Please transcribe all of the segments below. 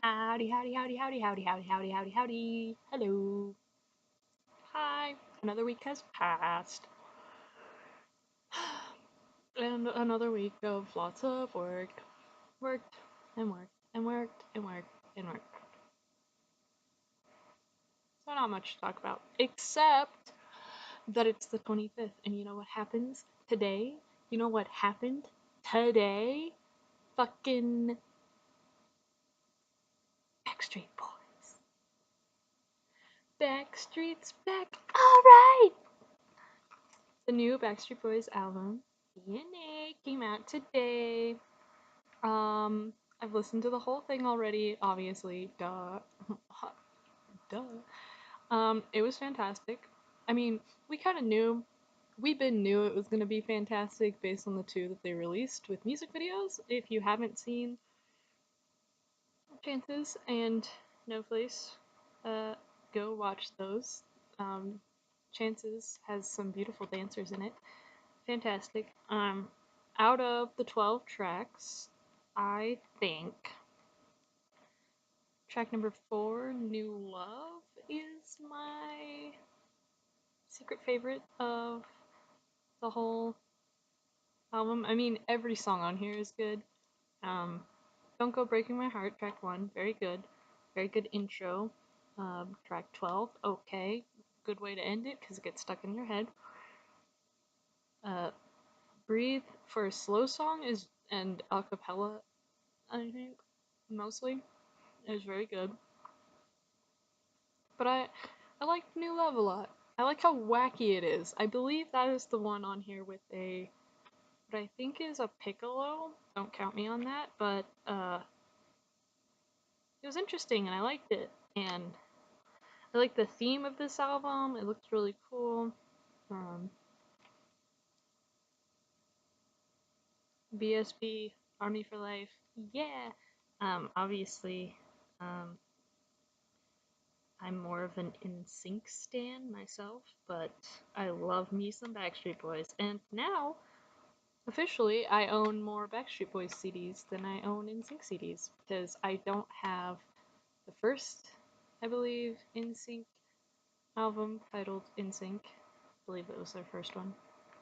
Howdy, howdy, howdy, howdy, howdy, howdy, howdy, howdy, howdy. Hello. Hi. Another week has passed. And another week of lots of work. Worked and worked and worked and worked and worked. So not much to talk about. Except that it's the 25th. And you know what happens today? You know what happened today? Fucking Backstreet Boys. Backstreet's back. Alright! The new Backstreet Boys album, DNA, came out today. I've listened to the whole thing already, obviously. Duh. Duh. It was fantastic. I mean, we kind of knew, we been knew it was gonna be fantastic based on the two that they released with music videos. If you haven't seen Chances and No Place, go watch those. Um, Chances has some beautiful dancers in it. Fantastic. Out of the 12 tracks, I think track number 4, New Love, is my secret favorite of the whole album. I mean, every song on here is good. Um, Don't Go Breaking My Heart, track 1, very good. Very good intro. Track 12, okay. Good way to end it because it gets stuck in your head. Uh, Breathe for a slow song is and a cappella, I think, mostly. It was very good. But I like New Love a lot. I like how wacky it is. I believe that is the one on here with a what I think is a piccolo. Don't count me on that, but it was interesting and I liked it. And I like the theme of this album. It looked really cool. Um, BSB Army for Life. Yeah. Obviously, um, I'm more of an NSYNC stan myself, but I love me some Backstreet Boys. And now, officially, I own more Backstreet Boys CDs than I own NSYNC CDs because I don't have the first, I believe, NSYNC album titled NSYNC. I believe it was their first one.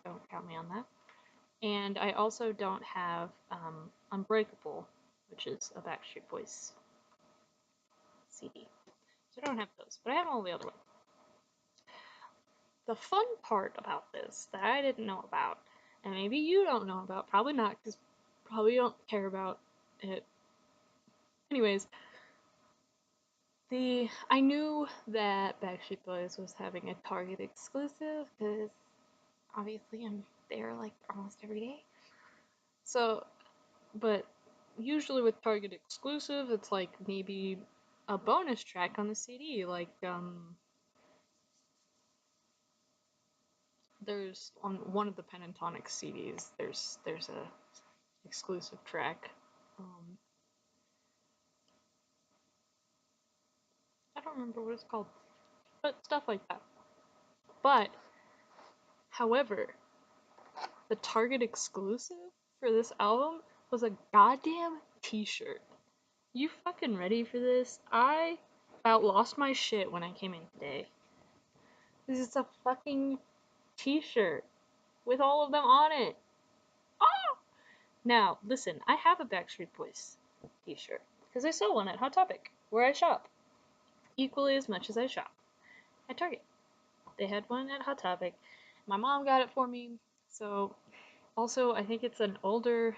Don't count me on that. And I also don't have Unbreakable, which is a Backstreet Boys CD. So I don't have those, but I have all the other ones. The fun part about this that I didn't know about, and maybe you don't know about, probably not, because probably you don't care about it. Anyways, I knew that Backstreet Boys was having a Target exclusive because obviously I'm there like almost every day. So, but usually with Target exclusive, it's like maybe a bonus track on the CD, like there's on one of the Pentatonic CDs. There's a exclusive track. Um, I don't remember what it's called, but stuff like that. But, however, the Target exclusive for this album was a goddamn t-shirt. You fucking ready for this? I about lost my shit when I came in today. This is a fucking t-shirt with all of them on it. Ah! Now, listen, I have a Backstreet Boys t-shirt because I sell one at Hot Topic, where I shop equally as much as I shop at Target. They had one at Hot Topic. My mom got it for me. So, also, I think it's an older,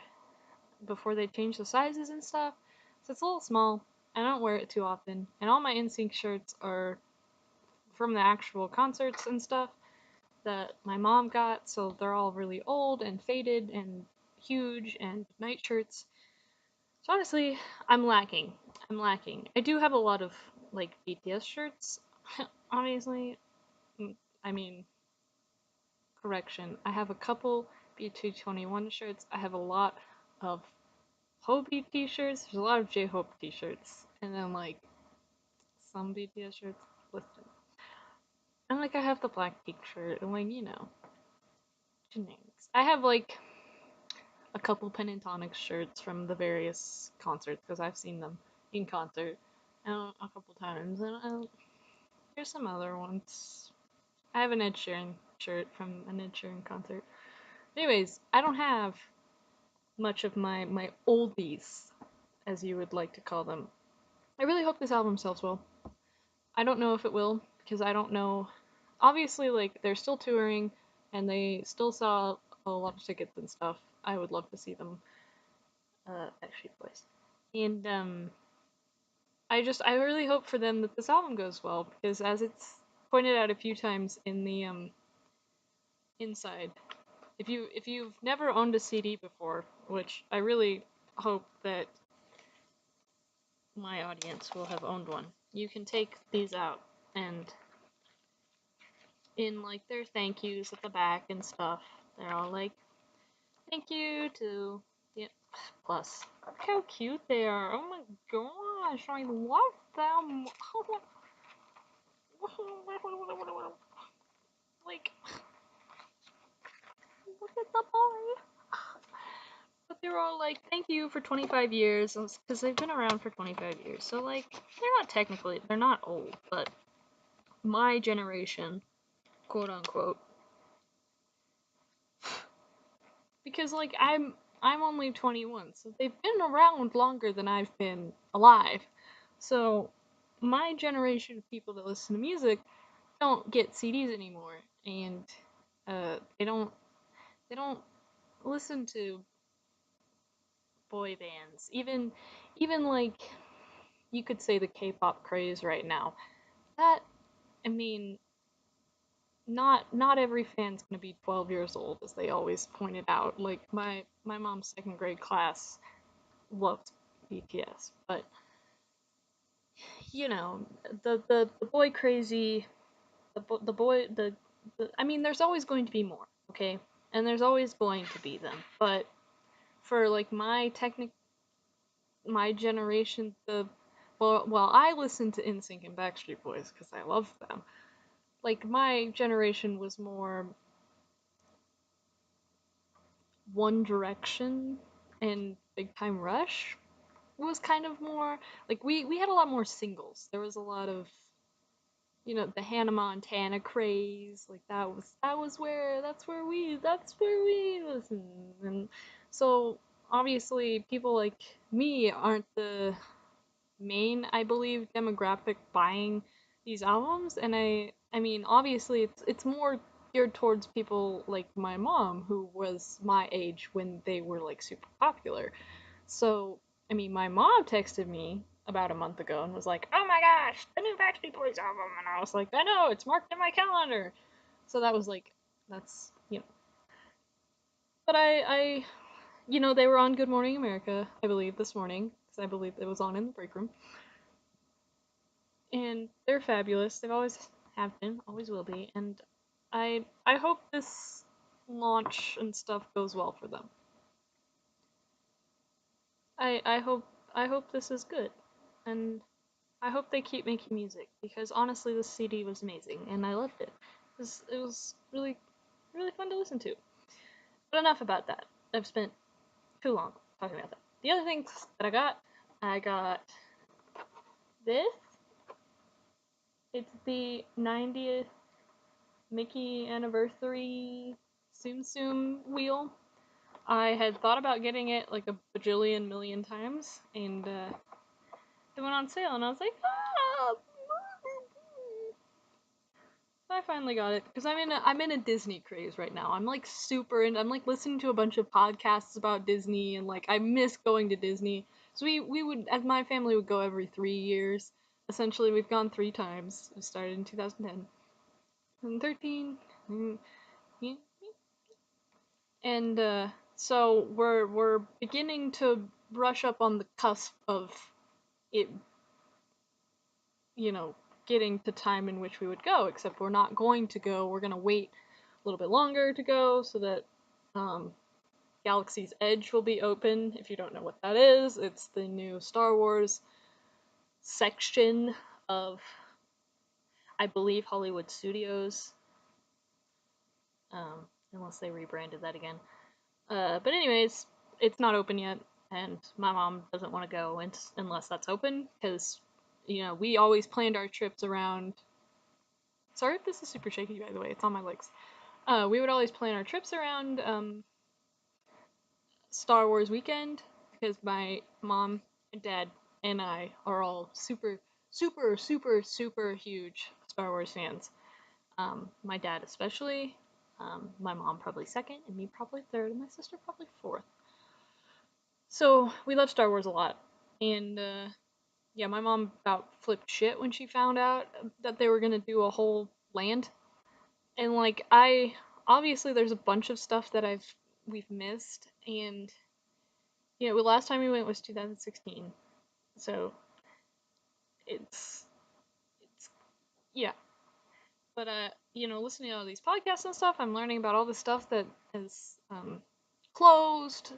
before they changed the sizes and stuff. So it's a little small. I don't wear it too often. And all my NSYNC shirts are from the actual concerts and stuff that my mom got. So they're all really old and faded and huge and night shirts. So honestly, I'm lacking. I'm lacking. I do have a lot of like BTS shirts. Obviously, I mean, correction. I have a couple B221 shirts. I have a lot of Hobie t-shirts. There's a lot of J-Hope t-shirts. And then like some BTS shirts listed. And like I have the Blackpink shirt and like, generics. I have like a couple Pentatonic shirts from the various concerts because I've seen them in concert a couple times, and there's some other ones. I have an Ed Sheeran shirt from an Ed Sheeran concert. Anyways, I don't have much of my oldies, as you would like to call them. I really hope this album sells well. I don't know if it will, because I don't know. Obviously, like, they're still touring, and they still sell a lot of tickets and stuff. I would love to see them, Backstreet Boys. And, I really hope for them that this album goes well, because as it's pointed out a few times in the, inside, if you've never owned a CD before, which I really hope that my audience will have owned one, you can take these out and in like their thank yous at the back and stuff, they're all like, thank you to the plus. Look how cute they are. Oh my gosh, I love them. Like, look at the boy. But they were all like, thank you for 25 years, because they've been around for 25 years. So, like, they're not old, but my generation, quote unquote, because, like, I'm only 21, so they've been around longer than I've been alive. So, my generation of people that listen to music don't get CDs anymore, and they don't listen to boy bands. Even like you could say the K-pop craze right now. That I mean, not every fan's gonna be 12 years old, as they always pointed out. Like my mom's second grade class loved BTS, but you know the boy crazy, the boy the I mean, there's always going to be more, okay, and there's always going to be them, but for like my generation, well, I listened to NSYNC and Backstreet Boys because I love them. Like my generation was more One Direction and Big Time Rush was kind of more like we had a lot more singles. There was a lot of the Hannah Montana craze. Like that's where we listen. And so obviously people like me aren't the main, I believe, demographic buying these albums, and I mean, obviously it's more geared towards people like my mom, who was my age when they were like super popular. So, I mean, my mom texted me about a month ago and was like, "Oh my gosh, the new Backstreet Boys album," and I was like, "I know, it's marked in my calendar." So that was like, that's But they were on Good Morning America, I believe, this morning, because I believe it was on in the break room, and they're fabulous. They've always have been, always will be, and I hope this launch and stuff goes well for them. I hope this is good, and I hope they keep making music because honestly, this CD was amazing and I loved it. It was really really fun to listen to. But enough about that. I've spent too long talking about that. The other things that I got this. It's the 90th Mickey anniversary Tsum Tsum wheel. I had thought about getting it like a bajillion million times, and it went on sale, and I was like, ah! I finally got it because I'm in a Disney craze right now. I'm like super into. I'm like listening to a bunch of podcasts about Disney, and like I miss going to Disney. So we would, as my family would go every 3 years. Essentially, we've gone 3 times. We started in 2010 and 13. And so we're beginning to brush up on the cusp of it, you know, getting to time in which we would go. Except we're not going to go. We're gonna wait a little bit longer to go so that um, Galaxy's Edge will be open. If you don't know what that is, it's the new Star Wars section of, I believe, Hollywood Studios. Unless they rebranded that again. But anyways, it's not open yet. and my mom doesn't want to go unless that's open because, we always planned our trips around. Sorry if this is super shaky, by the way. It's on my legs. We would always plan our trips around Star Wars weekend because my mom and dad and I are all super, super, super, super huge Star Wars fans. My dad especially. My mom probably second, and me probably third, and my sister probably fourth. So we love Star Wars a lot, and yeah, my mom about flipped shit when she found out that they were gonna do a whole land, and like I obviously there's a bunch of stuff that we've missed, and the last time we went was 2016, so it's yeah. But listening to all these podcasts and stuff, I'm learning about all the stuff that is closed.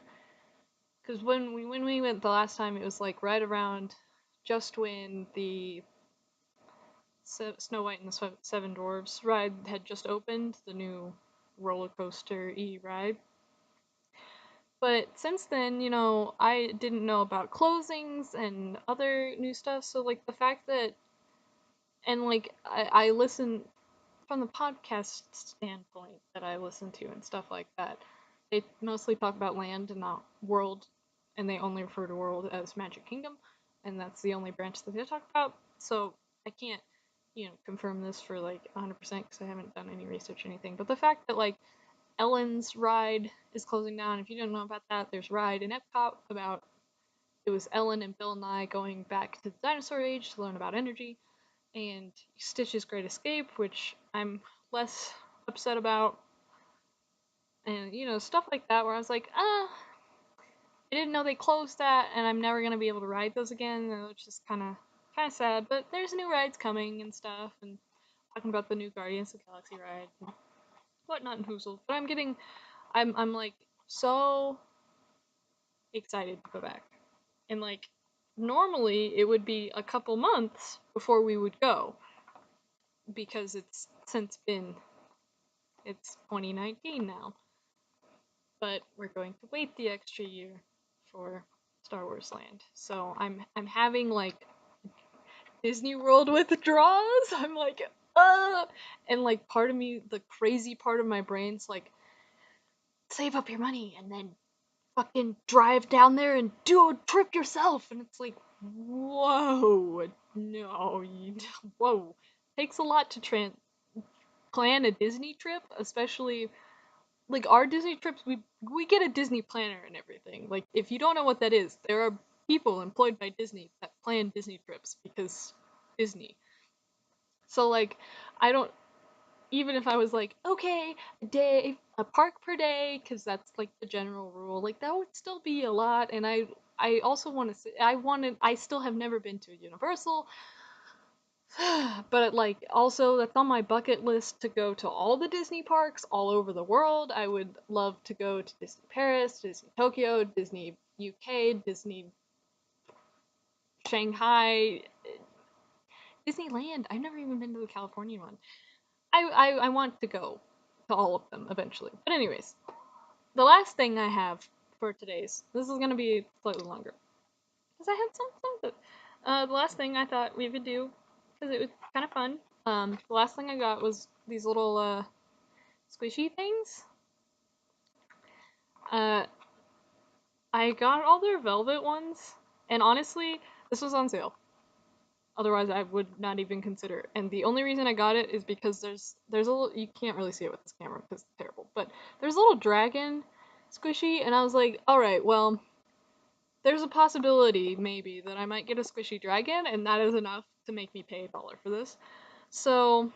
Because when we went the last time, it was like right around just when the Snow White and the Seven Dwarfs ride had just opened, the new roller coaster ride. But since then, I didn't know about closings and other new stuff. So like the fact that, and like I listen from the podcast standpoint that I listen to and stuff like that. They mostly talk about land and not world, and they only refer to world as Magic Kingdom, and that's the only branch that they talk about. So I can't, confirm this for like 100% because I haven't done any research or anything. But the fact that like Ellen's ride is closing down. If you don't know about that, there's a ride in Epcot about it was Ellen and Bill Nye going back to the dinosaur age to learn about energy, and Stitch's Great Escape, which I'm less upset about, and stuff like that where I was like, I didn't know they closed that, and I'm never gonna be able to ride those again, which is kind of sad. But there's new rides coming and stuff, and talking about the new Guardians of the Galaxy ride and whatnot and Hoozle. But I'm like so excited to go back, and like normally it would be a couple months before we would go because it's 2019 now, but we're going to wait the extra year for Star Wars Land. So I'm having like Disney World withdrawals. I'm like, and like part of me, the crazy part of my brain's like, save up your money and then fucking drive down there and do a trip yourself. And it's like, whoa, no, whoa. Takes a lot to plan a Disney trip, especially like our Disney trips. We get a Disney planner and everything. Like if you don't know what that is, there are people employed by Disney that plan Disney trips because Disney. So like I don't, even if I was like, okay, a park per day, because that's like the general rule, like that would still be a lot. And I also want to say, I still have never been to Universal, but like also that's on my bucket list to go to all the Disney parks all over the world. I would love to go to Disney Paris, Disney Tokyo, Disney UK, Disney Shanghai, Disneyland. I've never even been to the Californian one. I want to go to all of them eventually. But anyways, the last thing I have for today's, this is gonna be slightly longer because I had something. The last thing I thought we would do because it was kind of fun. The last thing I got was these little squishy things. Uh, I got all their velvet ones, and honestly, this was on sale. Otherwise, I would not even consider it. And the only reason I got it is because there's a little, you can't really see it with this camera because it's terrible, but there's a little dragon squishy, and I was like, all right, well, there's a possibility maybe that I might get a squishy dragon, and that is enough to make me pay $1 for this. So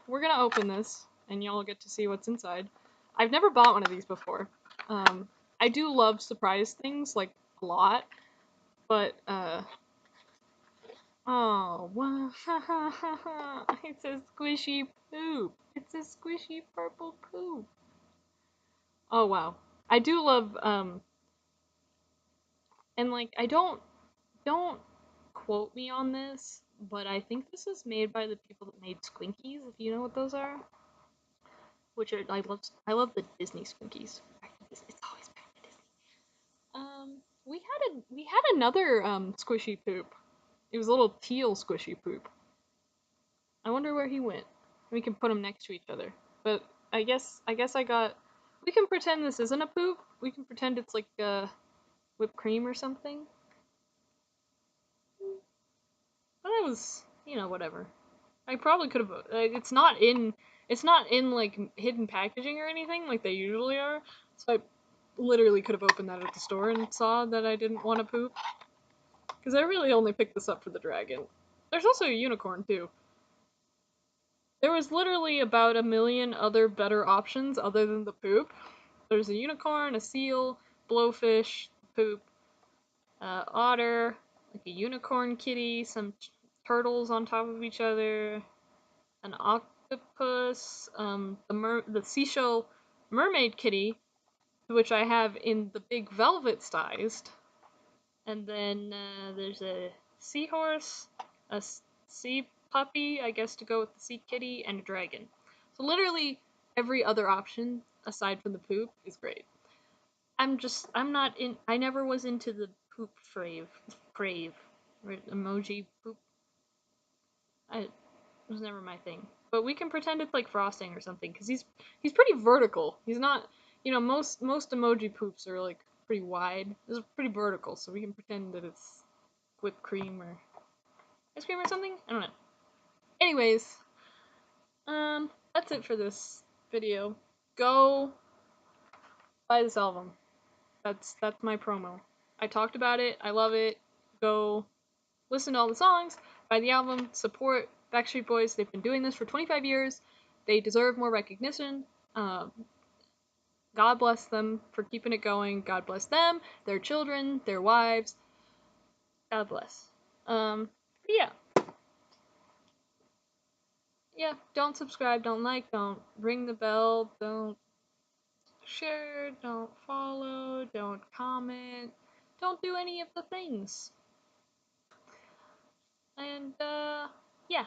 we're gonna open this, and y'all get to see what's inside. I've never bought one of these before. I do love surprise things like a lot, but oh, wow. It's a squishy poop. It's a squishy purple poop. Oh, wow. I do love, and like, don't quote me on this, but I think this is made by the people that made Squinkies, if you know what those are. Which I love the Disney Squinkies. It's always been Disney. we had another squishy poop. It was a little teal squishy poop. I wonder where he went. We can put them next to each other. But I guess I got. We can pretend this isn't a poop. We can pretend it's like whipped cream or something. But that was, whatever. I probably could have. It's not in like hidden packaging or anything like they usually are. So I literally could have opened that at the store and saw that I didn't want to poop. Because I really only picked this up for the dragon. There's also a unicorn too. There was literally about a million other better options other than the poop. There's a unicorn, a seal, blowfish, poop, otter, like a unicorn kitty, some turtles on top of each other, an octopus, the seashell mermaid kitty, which I have in the big velvet sized, and then there's a seahorse, a sea puppy, I guess to go with the sea kitty, and a dragon. So literally every other option aside from the poop is great. I'm not in. I never was into the poop crave, emoji poop. It was never my thing. But we can pretend it's like frosting or something, because he's pretty vertical. He's not. Most emoji poops are like pretty wide. This is pretty vertical, so we can pretend that it's whipped cream or ice cream or something. I don't know. Anyways, that's it for this video. Go buy this album. That's my promo. I talked about it. I love it. Go listen to all the songs, buy the album, support Backstreet Boys. They've been doing this for 25 years. They deserve more recognition. Um, God bless them for keeping it going. God bless them, their children, their wives. God bless. Yeah, yeah. Don't subscribe, don't like, don't ring the bell, don't share, don't follow, don't comment, don't do any of the things. And yeah,